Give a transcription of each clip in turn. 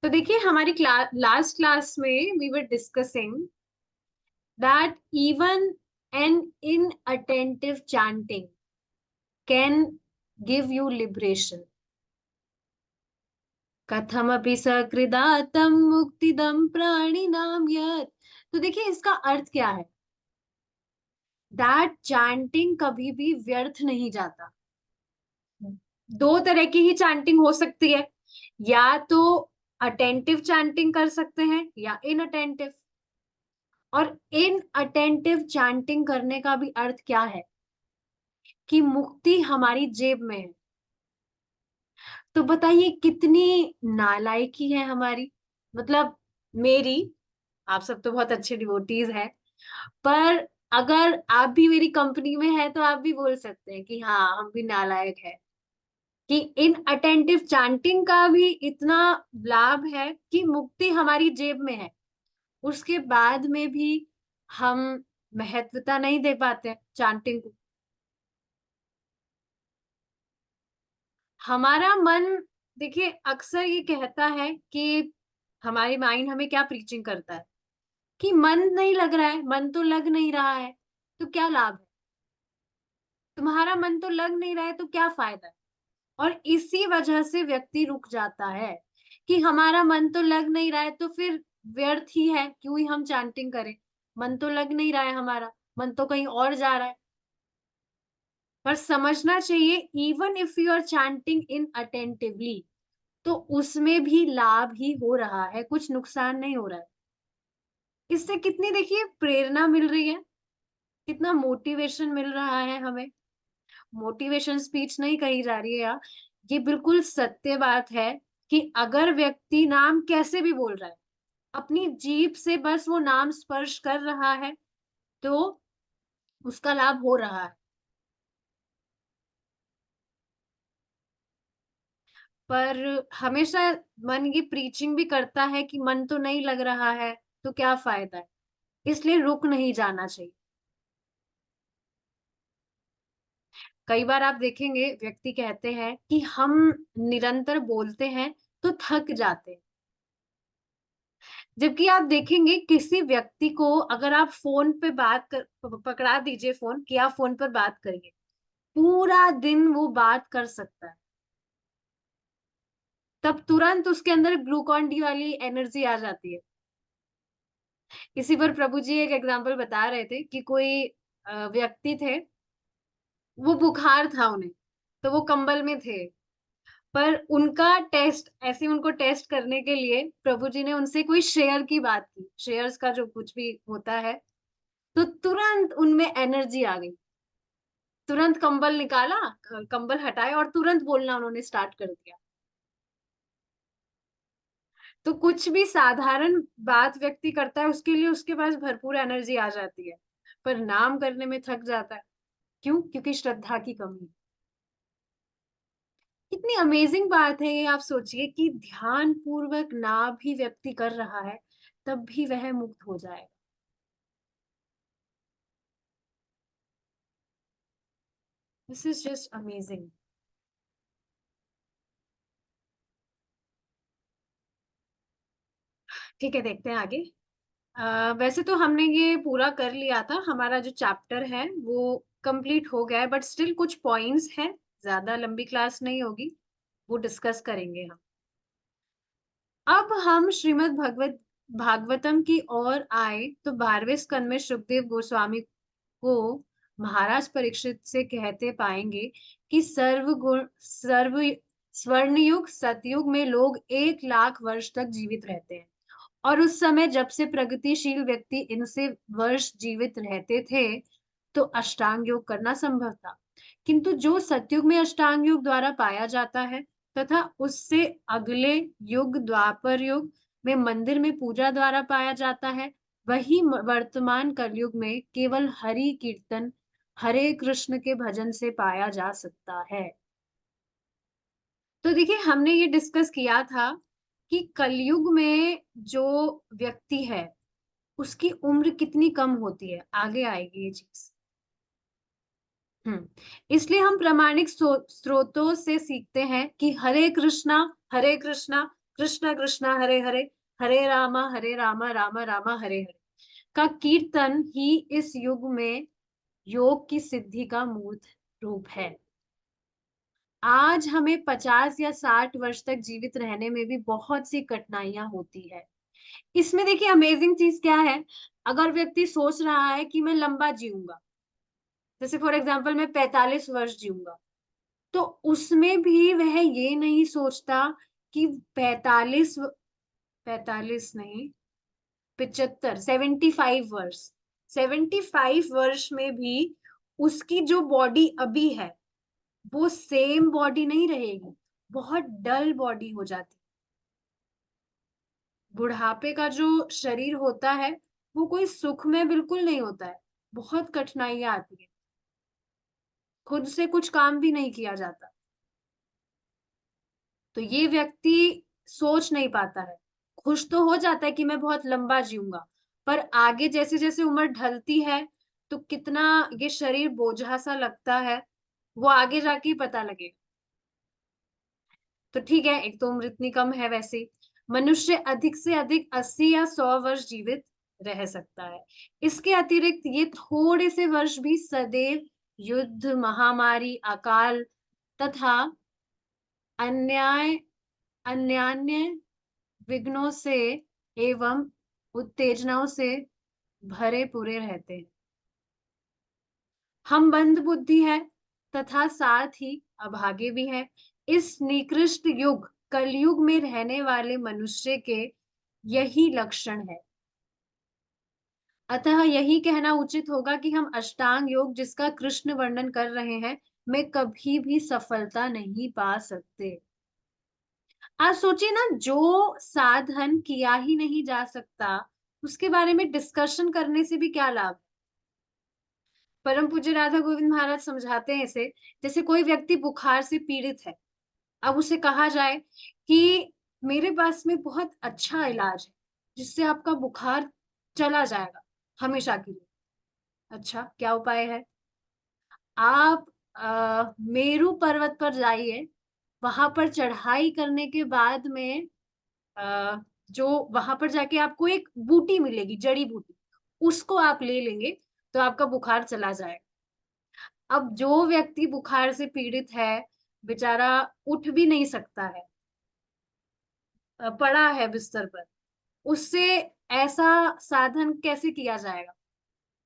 तो देखिए हमारी लास्ट क्लास में we were discussing that even an inattentive chanting can give you liberation. कथमपि सकृदातं मुक्तिदं प्राणिनां यत्। तो देखिए इसका अर्थ क्या है। दैट चैंटिंग कभी भी व्यर्थ नहीं जाता। दो तरह की ही चैंटिंग हो सकती है, या तो अटेंटिव चैंटिंग कर सकते हैं या इनअटेंटिव। और इन अटेंटिव चैंटिंग करने का भी अर्थ क्या है कि मुक्ति हमारी जेब में है। तो बताइए कितनी नालायकी है हमारी, मतलब मेरी। आप सब तो बहुत अच्छे डिवोटीज हैं, पर अगर आप भी मेरी कंपनी में है तो आप भी बोल सकते हैं कि हाँ हम भी नालायक है कि इन अटेंटिव चैंटिंग का भी इतना लाभ है कि मुक्ति हमारी जेब में है, उसके बाद में भी हम महत्वता नहीं दे पाते चैंटिंग को। हमारा मन, देखिए अक्सर ये कहता है कि हमारी माइंड हमें क्या प्रीचिंग करता है कि मन नहीं लग रहा है, मन तो लग नहीं रहा है, तो क्या लाभ है। तुम्हारा मन तो लग नहीं रहा है तो क्या फायदा है। और इसी वजह से व्यक्ति रुक जाता है कि हमारा मन तो लग नहीं रहा है तो फिर व्यर्थ ही है, क्यों ही हम चैंटिंग करें। मन तो लग नहीं रहा है, हमारा मन तो कहीं और जा रहा है। पर समझना चाहिए even if you are chanting inattentively, तो उसमें भी लाभ ही हो रहा है, कुछ नुकसान नहीं हो रहा है। इससे कितनी देखिए प्रेरणा मिल रही है, कितना मोटिवेशन मिल रहा है हमें। मोटिवेशन स्पीच नहीं कही जा रही है यार, ये बिल्कुल सत्य बात है कि अगर व्यक्ति नाम कैसे भी बोल रहा है, अपनी जीभ से बस वो नाम स्पर्श कर रहा है, तो उसका लाभ हो रहा है। पर हमेशा मन ये प्रीचिंग भी करता है कि मन तो नहीं लग रहा है तो क्या फायदा है, इसलिए रुक नहीं जाना चाहिए। कई बार आप देखेंगे व्यक्ति कहते हैं कि हम निरंतर बोलते हैं तो थक जाते हैं, जबकि आप देखेंगे किसी व्यक्ति को अगर आप फोन पे बात कर पकड़ा दीजिए फोन कि आप फोन पर बात करिए, पूरा दिन वो बात कर सकता है। तब तुरंत उसके अंदर ग्लूकॉन डी वाली एनर्जी आ जाती है। इसी पर प्रभु जी एक एग्जांपल बता रहे थे कि कोई व्यक्ति थे, वो बुखार था उन्हें, तो वो कंबल में थे। पर उनका टेस्ट, ऐसे उनको टेस्ट करने के लिए प्रभु जी ने उनसे कोई शेयर की बात की, शेयर्स का जो कुछ भी होता है, तो तुरंत उनमें एनर्जी आ गई। तुरंत कंबल निकाला, कंबल हटाया और तुरंत बोलना उन्होंने स्टार्ट कर दिया। तो कुछ भी साधारण बात व्यक्ति करता है उसके लिए उसके पास भरपूर एनर्जी आ जाती है, पर नाम करने में थक जाता है। क्यों? क्योंकि श्रद्धा की कमी है। कितनी अमेजिंग बात है ये, आप सोचिए कि ध्यान पूर्वक ना भी व्यक्ति कर रहा है तब भी वह मुक्त हो जाएगा। This is just amazing. ठीक है, देखते हैं आगे। वैसे तो हमने ये पूरा कर लिया था, हमारा जो चैप्टर है वो कंप्लीट हो गया है, बट स्टिल कुछ पॉइंट्स हैं। ज्यादा लंबी क्लास नहीं होगी, वो डिस्कस करेंगे हम। अब हम श्रीमद् भागवतम की ओर आए तो 12वें स्कंद में सुखदेव गोस्वामी को महाराज परीक्षित से कहते पाएंगे कि सर्व स्वर्ण युग सतयुग में लोग 1 लाख वर्ष तक जीवित रहते हैं, और उस समय जब से प्रगतिशील व्यक्ति इनसे वर्ष जीवित रहते थे तो अष्टांग योग करना संभव था। किंतु जो सतयुग में अष्टांग योग द्वारा पाया जाता है तथा उससे अगले युग द्वापर युग में मंदिर में पूजा द्वारा पाया जाता है, वही वर्तमान कलयुग में केवल हरि कीर्तन हरे कृष्ण के भजन से पाया जा सकता है। तो देखिए हमने ये डिस्कस किया था कि कलयुग में जो व्यक्ति है उसकी उम्र कितनी कम होती है, आगे आएगी ये चीज। इसलिए हम प्रामाणिक स्रोतों से सीखते हैं कि हरे कृष्णा कृष्णा कृष्णा हरे हरे, हरे रामा रामा रामा हरे हरे का कीर्तन ही इस युग में योग की सिद्धि का मूर्त रूप है। आज हमें 50 या 60 वर्ष तक जीवित रहने में भी बहुत सी कठिनाइयां होती है। इसमें देखिए अमेजिंग चीज क्या है, अगर व्यक्ति सोच रहा है कि मैं लंबा जीऊंगा, जैसे फॉर एग्जांपल मैं 45 वर्ष जीऊंगा, तो उसमें भी वह ये नहीं सोचता कि 45 नहीं, 75, 75 वर्ष, 75 वर्ष में भी उसकी जो बॉडी अभी है वो सेम बॉडी नहीं रहेगी, बहुत डल बॉडी हो जाती। बुढ़ापे का जो शरीर होता है वो कोई सुख में बिल्कुल नहीं होता है, बहुत कठिनाइयां आती है, खुद से कुछ काम भी नहीं किया जाता। तो ये व्यक्ति सोच नहीं पाता है, खुश तो हो जाता है कि मैं बहुत लंबा जीऊंगा, पर आगे जैसे जैसे उम्र ढलती है तो कितना ये शरीर बोझा सा लगता है, वो आगे जाके ही पता लगेगा। तो ठीक है, एक तो उम्र इतनी कम है, वैसे मनुष्य अधिक से अधिक 80 या 100 वर्ष जीवित रह सकता है। इसके अतिरिक्त ये थोड़े से वर्ष भी सदैव युद्ध, महामारी, अकाल तथा अन्याय अन्यान्य विघ्नों से एवं उत्तेजनाओं से भरे पूरे रहते हैं। हम मंद बुद्धि है तथा साथ ही अभागे भी हैं। इस निकृष्ट युग कलयुग में रहने वाले मनुष्य के यही लक्षण है। अतः यही कहना उचित होगा कि हम अष्टांग योग जिसका कृष्ण वर्णन कर रहे हैं में कभी भी सफलता नहीं पा सकते। आप सोचिए ना, जो साधन किया ही नहीं जा सकता उसके बारे में डिस्कशन करने से भी क्या लाभ। परम पूज्य राधा गोविंद महाराज समझाते हैं इसे, जैसे कोई व्यक्ति बुखार से पीड़ित है, अब उसे कहा जाए कि मेरे पास में बहुत अच्छा इलाज है जिससे आपका बुखार चला जाएगा हमेशा के लिए। अच्छा, क्या उपाय है? आप मेरू पर्वत पर जाइए, वहां पर चढ़ाई करने के बाद में अ, जो वहां पर जाके आपको एक बूटी मिलेगी, जड़ी बूटी, उसको आप ले लेंगे तो आपका बुखार चला जाएगा। अब जो व्यक्ति बुखार से पीड़ित है, बेचारा उठ भी नहीं सकता है, पड़ा है बिस्तर पर, उससे ऐसा साधन कैसे किया जाएगा?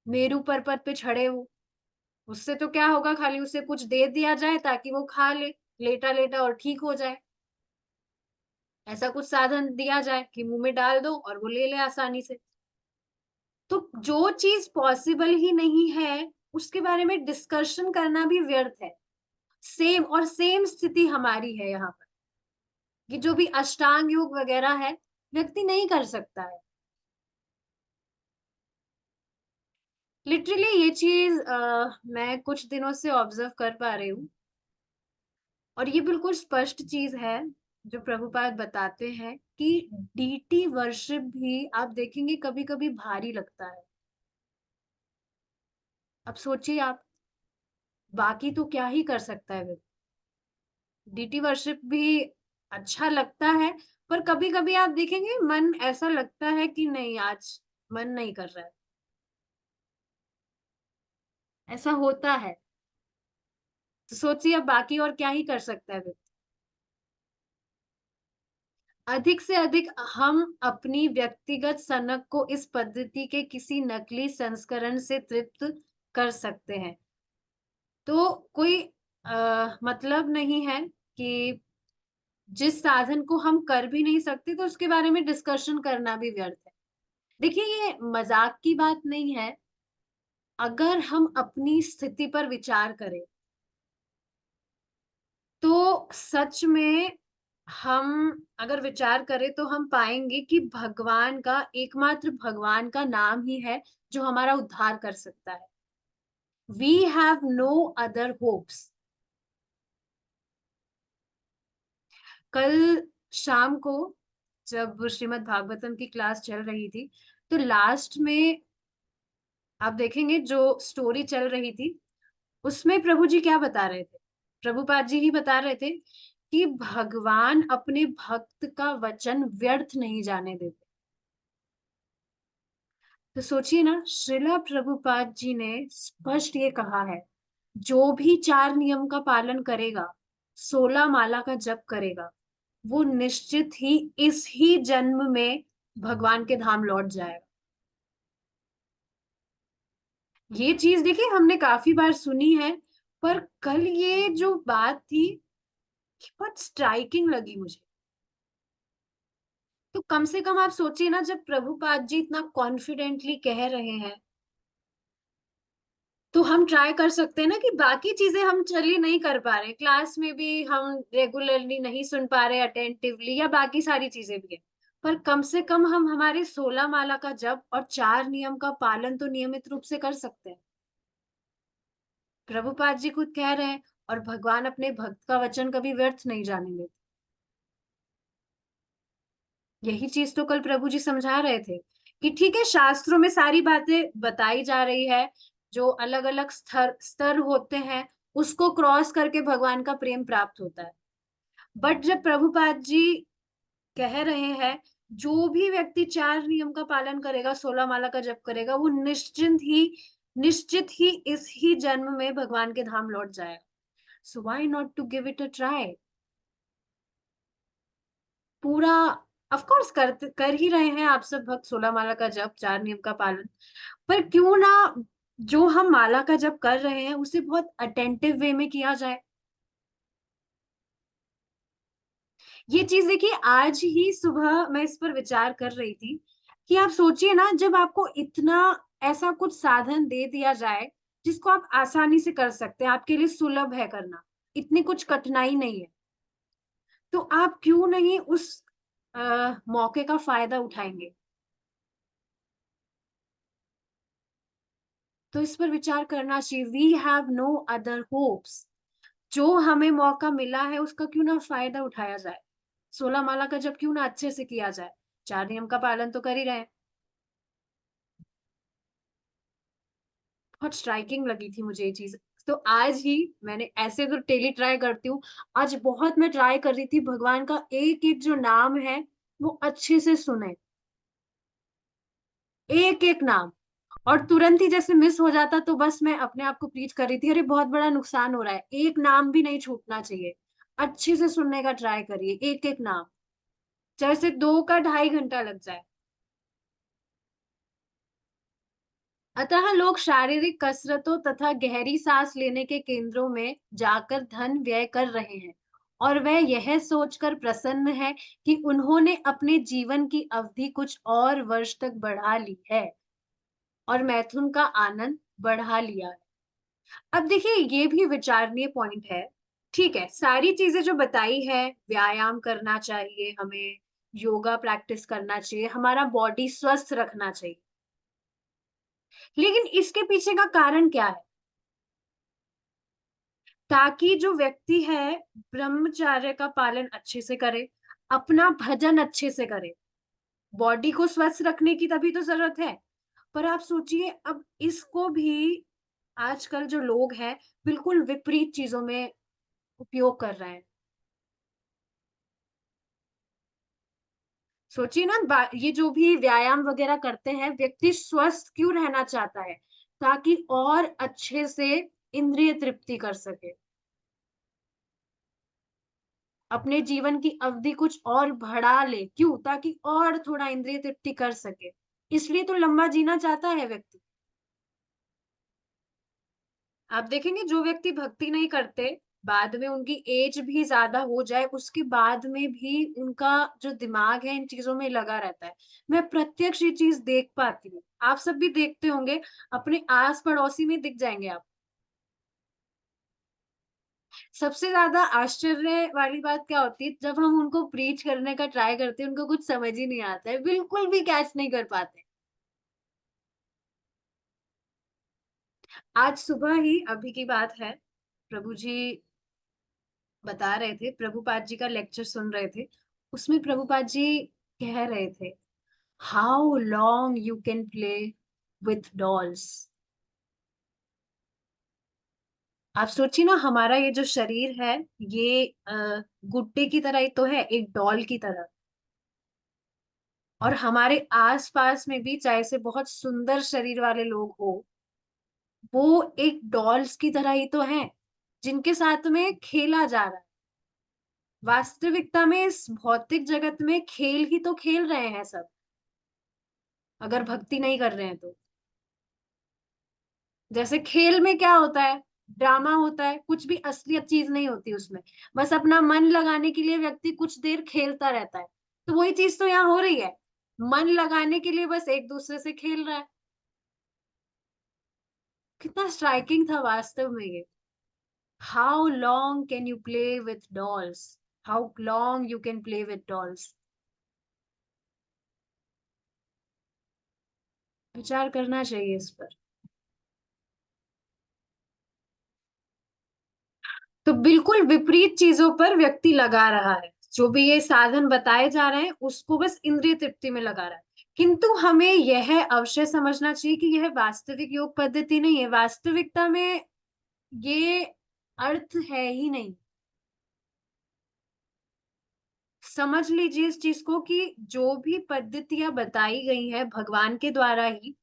मेरू पर्वत पे चढ़े हो, उससे तो क्या होगा, खाली उसे कुछ दे दिया जाए ताकि वो खा ले, लेटा लेटा और ठीक हो जाए। ऐसा कुछ साधन दिया जाए कि मुंह में डाल दो और वो ले ले आसानी से। तो जो चीज पॉसिबल ही नहीं है उसके बारे में डिस्कशन करना भी व्यर्थ है। सेम स्थिति हमारी है यहाँ पर, कि जो भी अष्टांग योग वगैरह है व्यक्ति नहीं कर सकता है। लिटरली ये चीज मैं कुछ दिनों से ऑब्जर्व कर पा रही हूँ, और ये बिल्कुल स्पष्ट चीज है जो प्रभुपाद बताते हैं कि डीटी वर्शिप भी आप देखेंगे कभी कभी भारी लगता है। अब सोचिए आप, बाकी तो क्या ही कर सकता है व्यक्ति, डीटी वर्शिप भी अच्छा लगता है, पर कभी कभी आप देखेंगे मन ऐसा लगता है कि नहीं, आज मन नहीं कर रहा है, ऐसा होता है। तो सोचिए अब बाकी और क्या ही कर सकता है व्यक्ति। अधिक से अधिक हम अपनी व्यक्तिगत सनक को इस पद्धति के किसी नकली संस्करण से तृप्त कर सकते हैं। तो कोई मतलब नहीं है कि जिस साधन को हम कर भी नहीं सकते तो उसके बारे में डिस्कशन करना भी व्यर्थ है। देखिए, ये मजाक की बात नहीं है। अगर हम अपनी स्थिति पर विचार करें तो सच में हम अगर विचार करें तो हम पाएंगे कि भगवान का, एकमात्र भगवान का नाम ही है जो हमारा उद्धार कर सकता है। We have no other hopes. कल शाम को जब श्रीमद् भागवतम की क्लास चल रही थी तो लास्ट में आप देखेंगे जो स्टोरी चल रही थी उसमें प्रभु जी क्या बता रहे थे, प्रभुपाद जी ही बता रहे थे कि भगवान अपने भक्त का वचन व्यर्थ नहीं जाने देते। तो सोचिए ना, श्रीला प्रभुपाद जी ने स्पष्ट ये कहा है, जो भी 4 नियम का पालन करेगा, 16 माला का जप करेगा, वो निश्चित ही इस ही जन्म में भगवान के धाम लौट जाएगा। ये चीज देखिए हमने काफी बार सुनी है, पर कल ये जो बात थी, बहुत स्ट्राइकिंग लगी मुझे। तो कम से कम आप सोचिए ना, जब प्रभुपाद जी इतना कॉन्फिडेंटली कह रहे हैं, तो हम ट्राई कर सकते हैं ना कि बाकी चीजें हम चलिए नहीं कर पा रहे, क्लास में भी हम रेगुलरली नहीं सुन पा रहे अटेंटिवली, या बाकी सारी चीजें भी है, पर कम से कम हम हमारे 16 माला का जप और 4 नियम का पालन तो नियमित रूप से कर सकते हैं। प्रभुपाद जी खुद कह रहे हैं, और भगवान अपने भक्त का वचन कभी व्यर्थ नहीं जाने देते। यही चीज तो कल प्रभु जी समझा रहे थे, कि ठीक है शास्त्रों में सारी बातें बताई जा रही है, जो अलग अलग स्तर स्तर होते हैं, उसको क्रॉस करके भगवान का प्रेम प्राप्त होता है। बट जब प्रभुपाद जी कह रहे हैं, जो भी व्यक्ति 4 नियम का पालन करेगा, 16 माला का जप करेगा, वो निश्चित ही इस ही जन्म में भगवान के धाम लौट जाएगा। So why not to give it a try. पूरा ऑफ कोर्स कर ही रहे हैं आप सब भक्त 16 माला का जप, 4 नियम का पालन, पर क्यों ना जो हम माला का जप कर रहे हैं उसे बहुत अटेंटिव वे में किया जाए। ये चीज देखिए, आज ही सुबह मैं इस पर विचार कर रही थी, कि आप सोचिए ना, जब आपको इतना ऐसा कुछ साधन दे दिया जाए, जिसको आप आसानी से कर सकते हैं, आपके लिए सुलभ है करना, इतनी कुछ कठिनाई नहीं है, तो आप क्यों नहीं उस मौके का फायदा उठाएंगे। तो इस पर विचार करना चाहिए। We have no other hopes. जो हमें मौका मिला है उसका क्यों ना फायदा उठाया जाए। 16 माला का जब क्यों ना अच्छे से किया जाए। 4 नियम का पालन तो कर ही रहे हैं। बहुत स्ट्राइकिंग लगी थी मुझे ये चीज। तो आज ही मैंने, ऐसे तो डेली ट्राई करती हूँ, आज बहुत मैं ट्राई कर रही थी भगवान का एक एक जो नाम है वो अच्छे से सुने, एक एक नाम। और तुरंत ही जैसे मिस हो जाता तो बस मैं अपने आप को प्लीज कर रही थी, अरे बहुत बड़ा नुकसान हो रहा है, एक नाम भी नहीं छूटना चाहिए। अच्छे से सुनने का ट्राई करिए, एक एक नाम, चाहे से 2 का 2.5 घंटा लग जाए। अतः लोग शारीरिक कसरतों तथा गहरी सांस लेने के केंद्रों में जाकर धन व्यय कर रहे हैं, और वह यह सोचकर प्रसन्न है कि उन्होंने अपने जीवन की अवधि कुछ और वर्ष तक बढ़ा ली है, और मैथुन का आनंद बढ़ा लिया है। अब देखिए ये भी विचारणीय पॉइंट है। ठीक है, सारी चीजें जो बताई है, व्यायाम करना चाहिए हमें, योगा प्रैक्टिस करना चाहिए, हमारा बॉडी स्वस्थ रखना चाहिए, लेकिन इसके पीछे का कारण क्या है। ताकि जो व्यक्ति है ब्रह्मचर्य का पालन अच्छे से करे, अपना भजन अच्छे से करे, बॉडी को स्वस्थ रखने की तभी तो जरूरत है। पर आप सोचिए, अब इसको भी आजकल जो लोग हैं बिल्कुल विपरीत चीजों में उपयोग कर रहे हैं। सोचिए ना, ये जो भी व्यायाम वगैरह करते हैं, व्यक्ति स्वस्थ क्यों रहना चाहता है, ताकि और अच्छे से इंद्रिय तृप्ति कर सके, अपने जीवन की अवधि कुछ और बढ़ा ले, क्यों, ताकि और थोड़ा इंद्रिय तृप्ति कर सके। इसलिए तो लंबा जीना चाहता है व्यक्ति। आप देखेंगे जो व्यक्ति भक्ति नहीं करते, बाद में उनकी एज भी ज्यादा हो जाए, उसके बाद में भी उनका जो दिमाग है इन चीजों में लगा रहता है। मैं प्रत्यक्ष ये चीज देख पाती हूँ, आप सब भी देखते होंगे, अपने आस पड़ोसी में दिख जाएंगे आप। सबसे ज्यादा आश्चर्य वाली बात क्या होती है, जब हम उनको प्रीच करने का ट्राई करते हैं, उनको कुछ समझ ही नहीं आता है, बिल्कुल भी कैच नहीं कर पाते। आज सुबह ही अभी की बात है, प्रभु जी बता रहे थे, प्रभुपाद जी का लेक्चर सुन रहे थे, उसमें प्रभुपाद जी कह रहे थे, how long you can play with dolls. आप सोचिए ना, हमारा ये जो शरीर है, ये गुड्डे की तरह ही तो है, एक डॉल की तरह। और हमारे आसपास में भी, चाहे से बहुत सुंदर शरीर वाले लोग हो, वो एक डॉल्स की तरह ही तो हैं, जिनके साथ में खेला जा रहा है। वास्तविकता में इस भौतिक जगत में खेल ही तो खेल रहे हैं सब, अगर भक्ति नहीं कर रहे हैं तो। जैसे खेल में क्या होता है, ड्रामा होता है, कुछ भी असलियत चीज नहीं होती उसमें। बस अपना मन लगाने के लिए व्यक्ति कुछ देर खेलता रहता है। तो वही चीज तो यहाँ हो रही है, मन लगाने के लिए बस एक दूसरे से खेल रहा है। कितना स्ट्राइकिंग था वास्तव में ये। How long can you play with dolls, how long you can play with dolls. विचार करना चाहिए इस पर। तो बिल्कुल विपरीत चीजों पर व्यक्ति लगा रहा है। जो भी ये साधन बताए जा रहे हैं उसको बस इंद्रिय तृप्ति में लगा रहा है। किंतु हमें यह अवश्य समझना चाहिए कि यह वास्तविक योग पद्धति नहीं है। वास्तविकता में ये अर्थ है ही नहीं। समझ लीजिए इस चीज को कि जो भी पद्धतियां बताई गई है भगवान के द्वारा ही,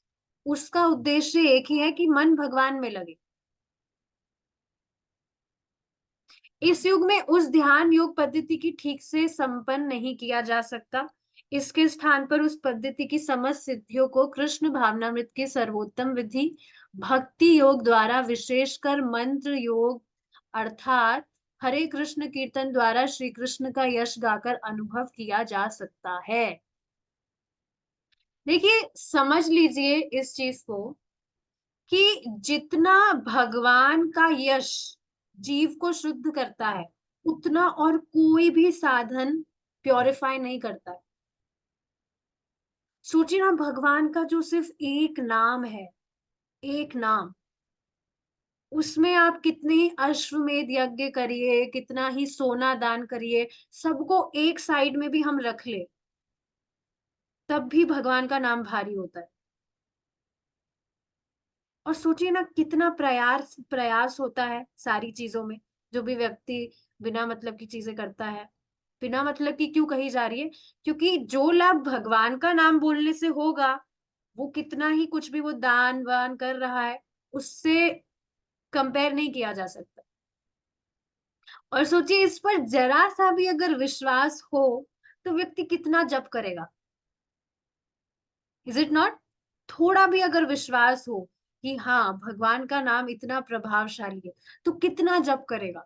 उसका उद्देश्य एक ही है कि मन भगवान में लगे। इस युग में उस ध्यान योग पद्धति की ठीक से संपन्न नहीं किया जा सकता। इसके स्थान पर उस पद्धति की समस्त सिद्धियों को कृष्ण भावनामृत की सर्वोत्तम विधि भक्ति योग द्वारा, विशेषकर मंत्र योग अर्थात हरे कृष्ण कीर्तन द्वारा श्री कृष्ण का यश गाकर अनुभव किया जा सकता है। देखिए समझ लीजिए इस चीज को कि जितना भगवान का यश जीव को शुद्ध करता है, उतना और कोई भी साधन प्योरीफाई नहीं करता है। सोचिए ना, भगवान का जो सिर्फ एक नाम है, एक नाम, उसमें आप कितने ही अश्वमेध यज्ञ करिए, कितना ही सोना दान करिए, सबको एक साइड में भी हम रख ले, तब भी भगवान का नाम भारी होता है। और सोचिए ना कितना प्रयास प्रयास होता है सारी चीजों में। जो भी व्यक्ति बिना मतलब की चीजें करता है, बिना मतलब की क्यों कही जा रही है, क्योंकि जो लाभ भगवान का नाम बोलने से होगा, वो कितना ही कुछ भी वो दान वान कर रहा है, उससे कंपेयर नहीं किया जा सकता। और सोचिए इस पर जरा सा भी अगर विश्वास हो, तो व्यक्ति कितना जप करेगा। Is it not? थोड़ा भी अगर विश्वास हो कि हाँ भगवान का नाम इतना प्रभावशाली है, तो कितना जप करेगा।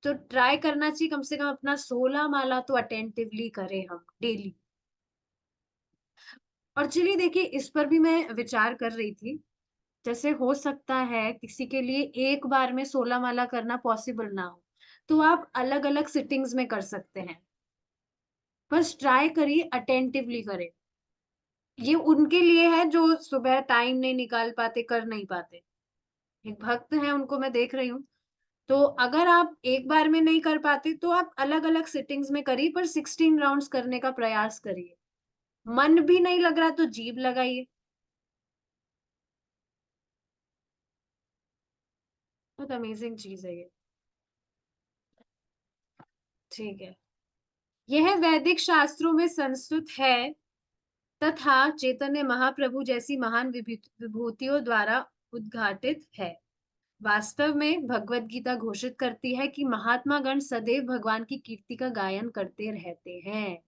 तो ट्राई करना चाहिए कम से कम अपना 16 माला तो अटेंटिवली करें हम डेली। और चलिए देखिए, इस पर भी मैं विचार कर रही थी। जैसे हो सकता है किसी के लिए एक बार में 16 माला करना पॉसिबल ना हो, तो आप अलग अलग सिटिंग्स में कर सकते हैं। बस ट्राई करिए, अटेंटिवली करें। ये उनके लिए है जो सुबह टाइम नहीं निकाल पाते, कर नहीं पाते। एक भक्त हैं, उनको मैं देख रही हूँ। तो अगर आप एक बार में नहीं कर पाते तो आप अलग अलग सिटिंग्स में करिए, पर 16 राउंड्स करने का प्रयास करिए। मन भी नहीं लग रहा तो जीभ लगाइए। बहुत अमेजिंग चीज है ये। ठीक है। यह वैदिक शास्त्रों में संस्कृत है, तथा चैतन्य महाप्रभु जैसी महान विभूतियों द्वारा उद्घाटित है। वास्तव में भगवत गीता घोषित करती है कि महात्मा गण सदैव भगवान की कीर्ति का गायन करते रहते हैं।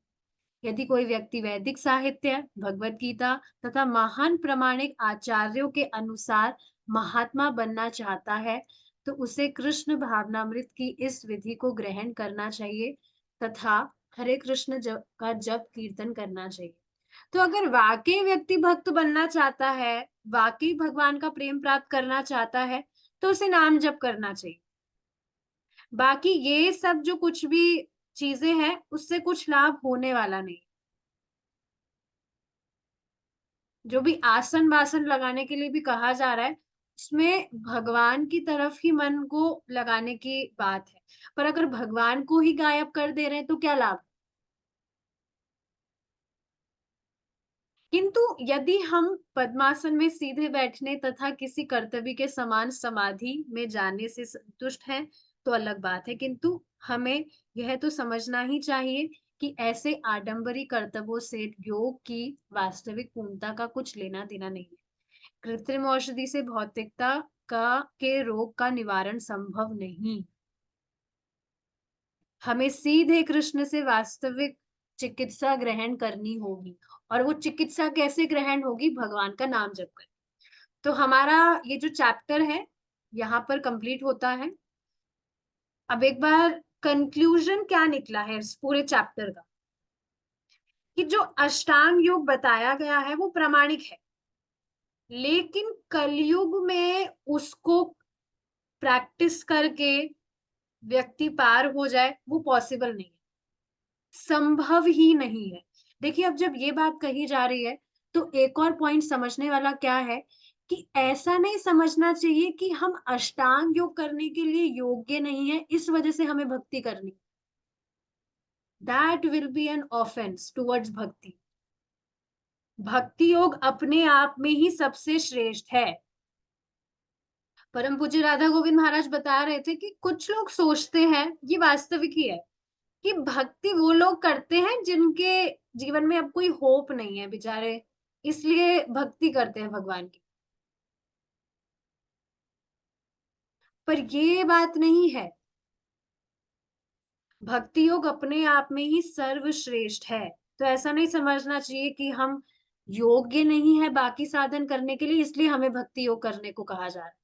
यदि कोई व्यक्ति वैदिक साहित्य, भगवत गीता तथा महान प्रामाणिक आचार्यों के अनुसार महात्मा बनना चाहता है, तो उसे कृष्ण भावनामृत की इस विधि को ग्रहण करना चाहिए तथा हरे कृष्ण का जप कीर्तन करना चाहिए। तो अगर वाकई व्यक्ति भक्त बनना चाहता है, वाकई भगवान का प्रेम प्राप्त करना चाहता है, तो उसे नाम जप करना चाहिए। बाकी ये सब जो कुछ भी चीजें हैं, उससे कुछ लाभ होने वाला नहीं। जो भी आसन वासन लगाने के लिए भी कहा जा रहा है, उसमें भगवान की तरफ ही मन को लगाने की बात है। पर अगर भगवान को ही गायब कर दे रहे हैं तो क्या लाभ। किंतु यदि हम पद्मासन में सीधे बैठने तथा किसी कर्तव्य के समान समाधि में जाने से संतुष्ट हैं तो अलग बात है, किंतु हमें यह तो समझना ही चाहिए कि ऐसे आडंबरी कर्तव्यों से योग की वास्तविक पूर्णता का कुछ लेना देना नहीं है। कृत्रिम औषधि से भौतिकता का के रोग का निवारण संभव नहीं। हमें सीधे कृष्ण से वास्तविक चिकित्सा ग्रहण करनी होगी, और वो चिकित्सा कैसे ग्रहण होगी? भगवान का नाम जप कर। तो हमारा ये जो चैप्टर है यहाँ पर कंप्लीट होता है। अब एक बार कंक्लूजन क्या निकला है इस पूरे चैप्टर का, कि जो अष्टांग योग बताया गया है वो प्रामाणिक है, लेकिन कलयुग में उसको प्रैक्टिस करके व्यक्ति पार हो जाए वो पॉसिबल नहीं है, संभव ही नहीं है। देखिए, अब जब ये बात कही जा रही है तो एक और पॉइंट समझने वाला क्या है, कि ऐसा नहीं समझना चाहिए कि हम अष्टांग योग करने के लिए योग्य नहीं है इस वजह से हमें भक्ति करनी। That will be an offence towards भक्ति। भक्ति योग अपने आप में ही सबसे श्रेष्ठ है। परम पूज्य राधा गोविंद महाराज बता रहे थे कि कुछ लोग सोचते हैं, ये वास्तविक ही है, कि भक्ति वो लोग करते हैं जिनके जीवन में अब कोई होप नहीं है बेचारे, इसलिए भक्ति करते हैं भगवान की। पर ये बात नहीं है। भक्ति योग अपने आप में ही सर्वश्रेष्ठ है। तो ऐसा नहीं समझना चाहिए कि हम योग्य नहीं है बाकी साधन करने के लिए, इसलिए हमें भक्ति योग करने को कहा जा रहा है।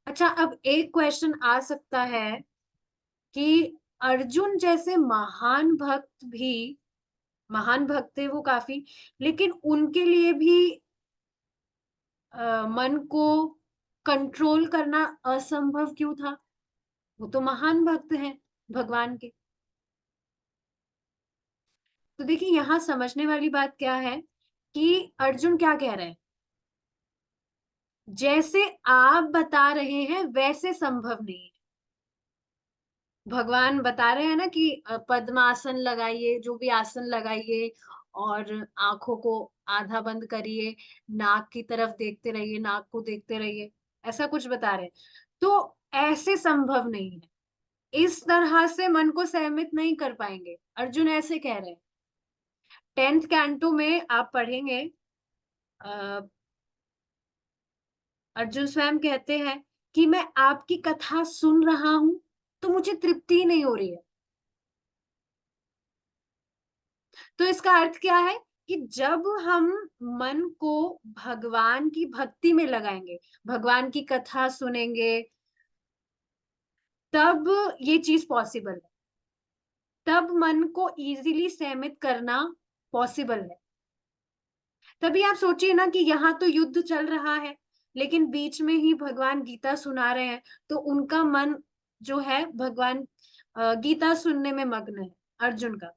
अच्छा, अब एक क्वेश्चन आ सकता है कि अर्जुन जैसे महान भक्त थे वो काफी, लेकिन उनके लिए भी मन को कंट्रोल करना असंभव क्यों था? वो तो महान भक्त हैं भगवान के। तो देखिए, यहाँ समझने वाली बात क्या है, कि अर्जुन क्या कह रहे हैं, जैसे आप बता रहे हैं वैसे संभव नहीं है। भगवान बता रहे हैं ना कि पद्मासन लगाइए, जो भी आसन लगाइए, और आंखों को आधा बंद करिए, नाक की तरफ देखते रहिए, नाक को देखते रहिए, ऐसा कुछ बता रहे हैं। तो ऐसे संभव नहीं है, इस तरह से मन को सहमित नहीं कर पाएंगे, अर्जुन ऐसे कह रहे हैं। 10th कैंटो में आप पढ़ेंगे, अ, अर्जुन स्वयं कहते हैं कि मैं आपकी कथा सुन रहा हूं तो मुझे तृप्ति नहीं हो रही है। तो इसका अर्थ क्या है, कि जब हम मन को भगवान की भक्ति में लगाएंगे, भगवान की कथा सुनेंगे, तब ये चीज पॉसिबल है, तब मन को इजीली सहमित करना पॉसिबल है। तभी आप सोचिए ना कि यहाँ तो युद्ध चल रहा है, लेकिन बीच में ही भगवान गीता सुना रहे हैं, तो उनका मन जो है भगवान गीता सुनने में मग्न है, अर्जुन का।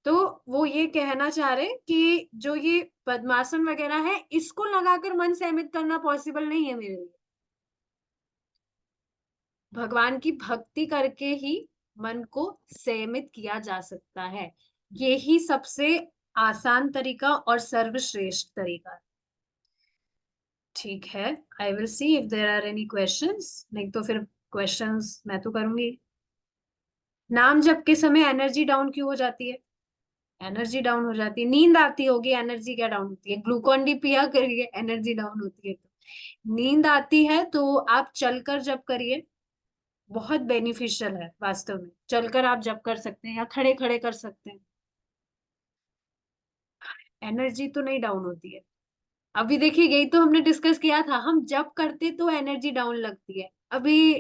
तो वो ये कहना चाह रहे हैं कि जो ये पद्मासन वगैरह है, इसको लगाकर मन सहमित करना पॉसिबल नहीं है मेरे लिए। भगवान की भक्ति करके ही मन को संयमित किया जा सकता है। यही सबसे आसान तरीका और सर्वश्रेष्ठ तरीका है। ठीक है, I will see if there are any questions, नहीं तो फिर क्वेश्चंस मैं तो करूंगी। नाम जप के समय एनर्जी डाउन क्यों हो जाती है? एनर्जी डाउन हो जाती है, नींद आती होगी, एनर्जी क्या डाउन होती है? ग्लूकॉन डी पिया करिए, एनर्जी डाउन होती है। तो नींद आती है तो आप चलकर जप करिए, बहुत बेनिफिशियल है वास्तव में। चलकर आप जप कर सकते हैं या खड़े खड़े कर सकते हैं, एनर्जी तो नहीं डाउन होती है। अभी देखिए, यही तो हमने डिस्कस किया था, हम जब करते तो एनर्जी डाउन लगती है। अभी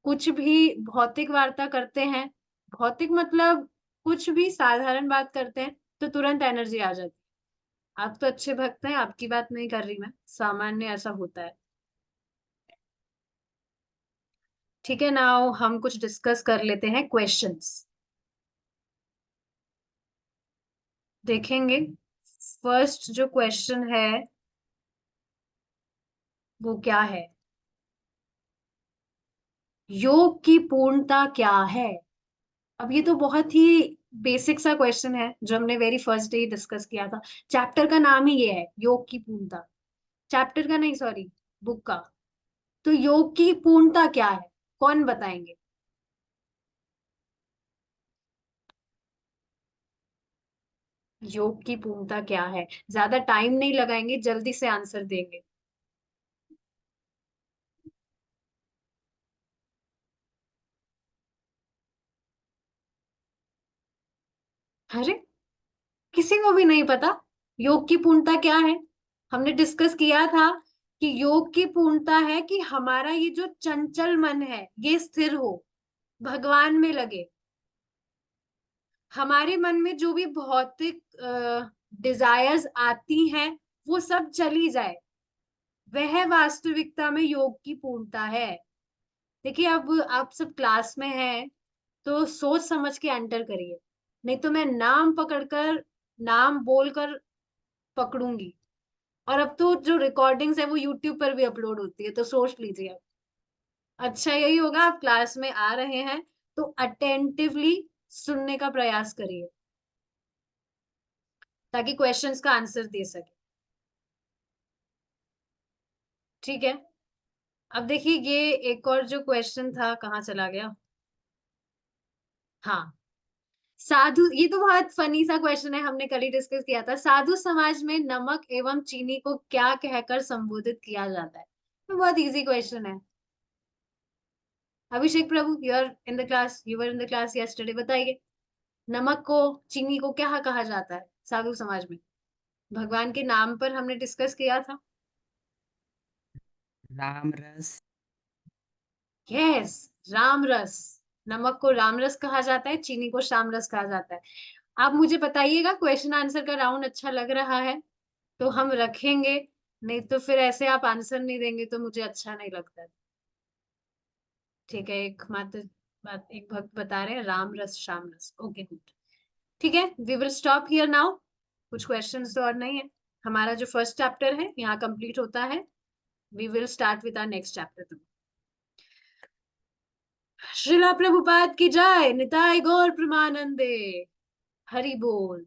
कुछ भी भौतिक वार्ता करते हैं, भौतिक मतलब कुछ भी साधारण बात करते हैं, तो तुरंत एनर्जी आ जाती है। आप तो अच्छे भक्त हैं, आपकी बात नहीं कर रही मैं, सामान्य ऐसा होता है। ठीक है, नाउ हम कुछ डिस्कस कर लेते हैं, क्वेश्चंस देखेंगे। फर्स्ट जो क्वेश्चन है वो क्या है, योग की पूर्णता क्या है? अब ये तो बहुत ही बेसिक सा क्वेश्चन है जो हमने वेरी फर्स्ट डे डिस्कस किया था। चैप्टर का नाम ही ये है, योग की पूर्णता। चैप्टर का नहीं, सॉरी, बुक का। तो योग की पूर्णता क्या है, कौन बताएंगे? योग की पूर्णता क्या है? ज्यादा टाइम नहीं लगाएंगे, जल्दी से आंसर देंगे। अरे, किसी को भी नहीं पता योग की पूर्णता क्या है? हमने डिस्कस किया था कि योग की पूर्णता है कि हमारा ये जो चंचल मन है ये स्थिर हो, भगवान में लगे। हमारे मन में जो भी भौतिक डिजायर्स आती हैं वो सब चली जाए, वह वास्तविकता में योग की पूर्णता है। देखिए, अब आप सब क्लास में हैं तो सोच समझ के एंटर करिए, नहीं तो मैं नाम पकड़कर, नाम बोलकर पकड़ूंगी। और अब तो जो रिकॉर्डिंग्स है वो यूट्यूब पर भी अपलोड होती है, तो सोच लीजिए अब। अच्छा यही होगा, आप क्लास में आ रहे हैं तो अटेंटिवली सुनने का प्रयास करिए ताकि क्वेश्चंस का आंसर दे सके। ठीक है। अब देखिए, ये एक और जो क्वेश्चन था कहाँ चला गया। हाँ, साधु, ये तो बहुत फनी सा क्वेश्चन है, हमने कल ही डिस्कस किया था। साधु समाज में नमक एवं चीनी को क्या कहकर संबोधित किया जाता है? तो बहुत इजी क्वेश्चन है। Abhishek Prabhu, you are in the class, you were in the class yesterday, बताइए। नमक को, चीनी को क्या कहा जाता है साधु समाज में? भगवान के नाम पर हमने डिस्कस किया था। राम रस। यस, राम रस। नमक को राम रस कहा जाता है, चीनी को शाम रस कहा जाता है। आप मुझे बताइएगा, क्वेश्चन आंसर का राउंड अच्छा लग रहा है तो हम रखेंगे, नहीं तो फिर ऐसे आप आंसर नहीं देंगे तो मुझे अच्छा नहीं लगता है। ठीक है, एक मात्र बात, एक भक्त बता रहे हैं राम रस शाम रस, ओके गुड। ठीक है, we will stop here now. कुछ क्वेश्चंस तो और नहीं है। हमारा जो फर्स्ट चैप्टर है यहाँ कंप्लीट होता है। We will start with our next chapter. Srila Prabhupada की जय, निताई गौर प्रमानंदे। हरि बोल।